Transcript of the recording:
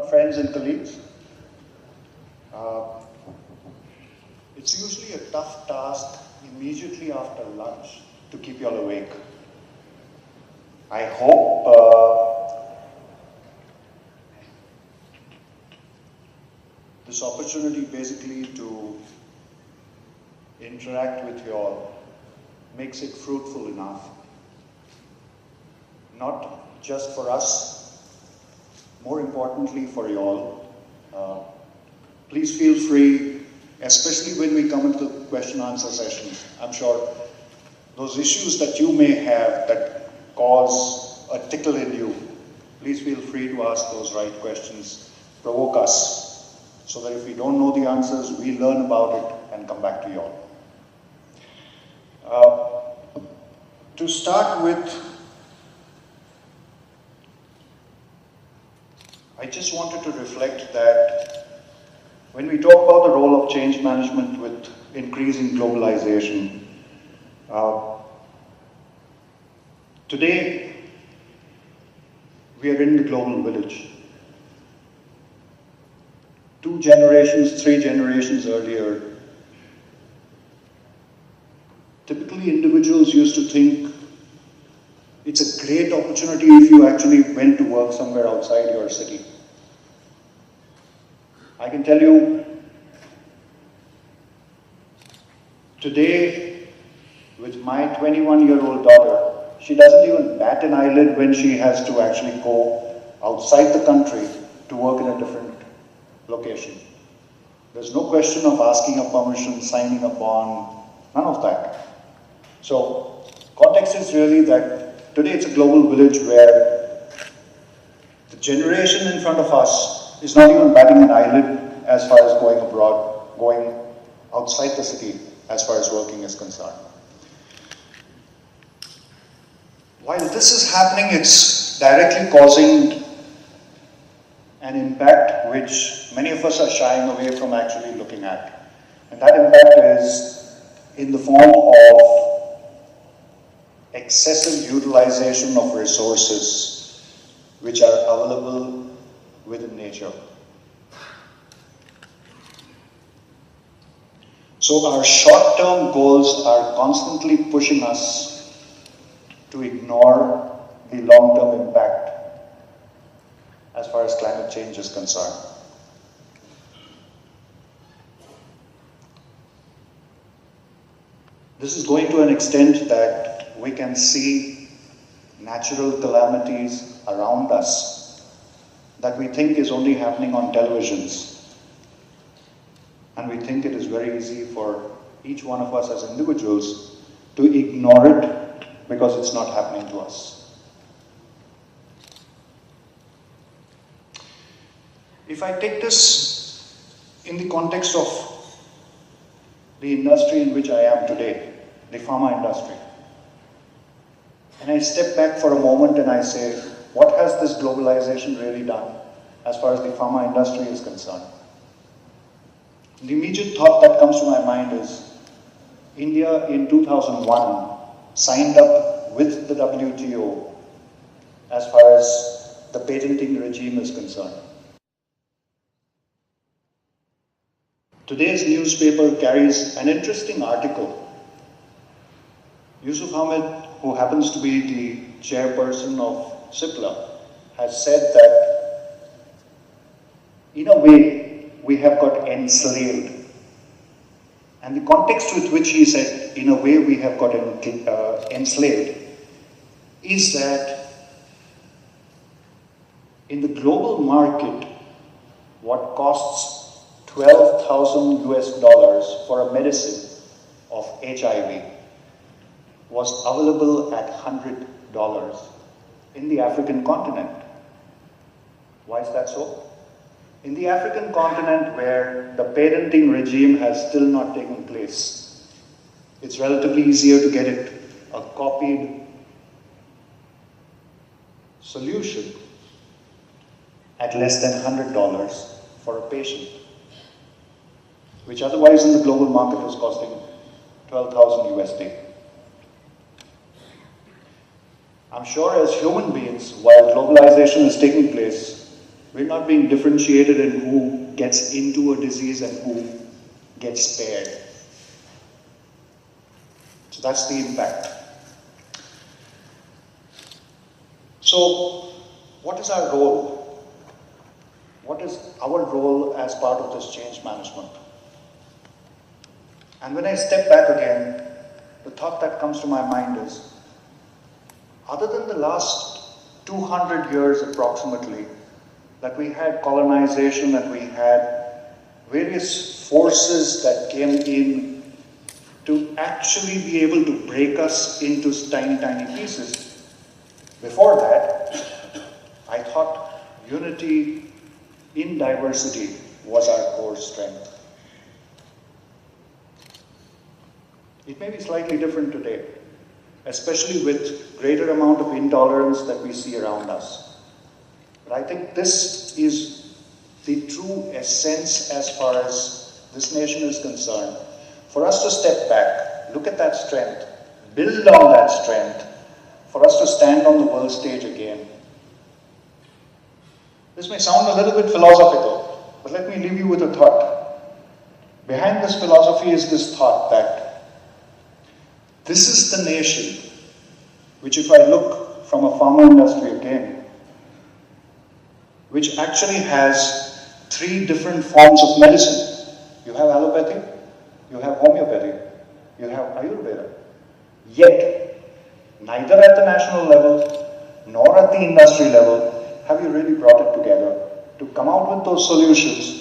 friends and colleagues. It's usually a tough task immediately after lunch to keep you all awake. I hope this opportunity basically to interact with you all makes it fruitful enough. Not just for us, more importantly for you all. Please feel free, especially when we come into the question answer sessions. I'm sure those issues that you may have that cause a tickle in you, please feel free to ask those right questions, provoke us, so that if we don't know the answers, we learn about it and come back to you all. To start with, I just wanted to reflect that when we talk about the role of change management with increasing globalization, today we are in the global village. 2 generations, 3 generations earlier, typically individuals used to think it's a great opportunity if you actually went to work somewhere outside your city. I can tell you, today, with my 21-year-old daughter, she doesn't even bat an eyelid when she has to actually go outside the country to work in a different location. There's no question of asking a permission, signing a bond, none of that. So, context is really that today it's a global village where the generation in front of us is not even batting an eyelid as far as going abroad, going outside the city as far as working is concerned. While this is happening, it's directly causing an impact which many of us are shying away from actually looking at. And that impact is in the form of excessive utilization of resources which are available within nature. So our short-term goals are constantly pushing us to ignore the long-term impact as far as climate change is concerned. This is going to an extent that we can see natural calamities around us that we think is only happening on televisions. And we think it is very easy for each one of us as individuals to ignore it because it's not happening to us. If I take this in the context of the industry in which I am today, the pharma industry, and I step back for a moment and I say, what has this globalization really done as far as the pharma industry is concerned? The immediate thought that comes to my mind is, India in 2001 signed up with the WTO as far as the patenting regime is concerned. Today's newspaper carries an interesting article. Yusuf Ahmed, who happens to be the chairperson of CIPLA, has said that in a way we have got enslaved. And the context with which he said, in a way we have got enslaved, is that in the global market, what costs $12,000 for a medicine of HIV was available at $100 in the African continent. Why is that so? In the African continent, where the patenting regime has still not taken place, it's relatively easier to get it a copied solution at less than $100 for a patient, which otherwise in the global market was costing 12,000 USD. I'm sure as human beings, while globalization is taking place, We're not being differentiated in who gets into a disease and who gets spared. So that's the impact. So, what is our role? What is our role as part of this change management? And when I step back again, the thought that comes to my mind is, other than the last 200 years approximately, that we had colonization, that we had various forces that came in to actually be able to break us into tiny, tiny pieces. Before that, I thought unity in diversity was our core strength. It may be slightly different today, especially with greater amount of intolerance that we see around us. But I think this is the true essence as far as this nation is concerned. For us to step back, look at that strength, build on that strength, for us to stand on the world stage again. This may sound a little bit philosophical, but let me leave you with a thought. Behind this philosophy is this thought that this is the nation which, if I look from a pharma industry again, which actually has 3 different forms of medicine. You have allopathy, you have homeopathy, you have Ayurveda. Yet, neither at the national level nor at the industry level have you really brought it together to come out with those solutions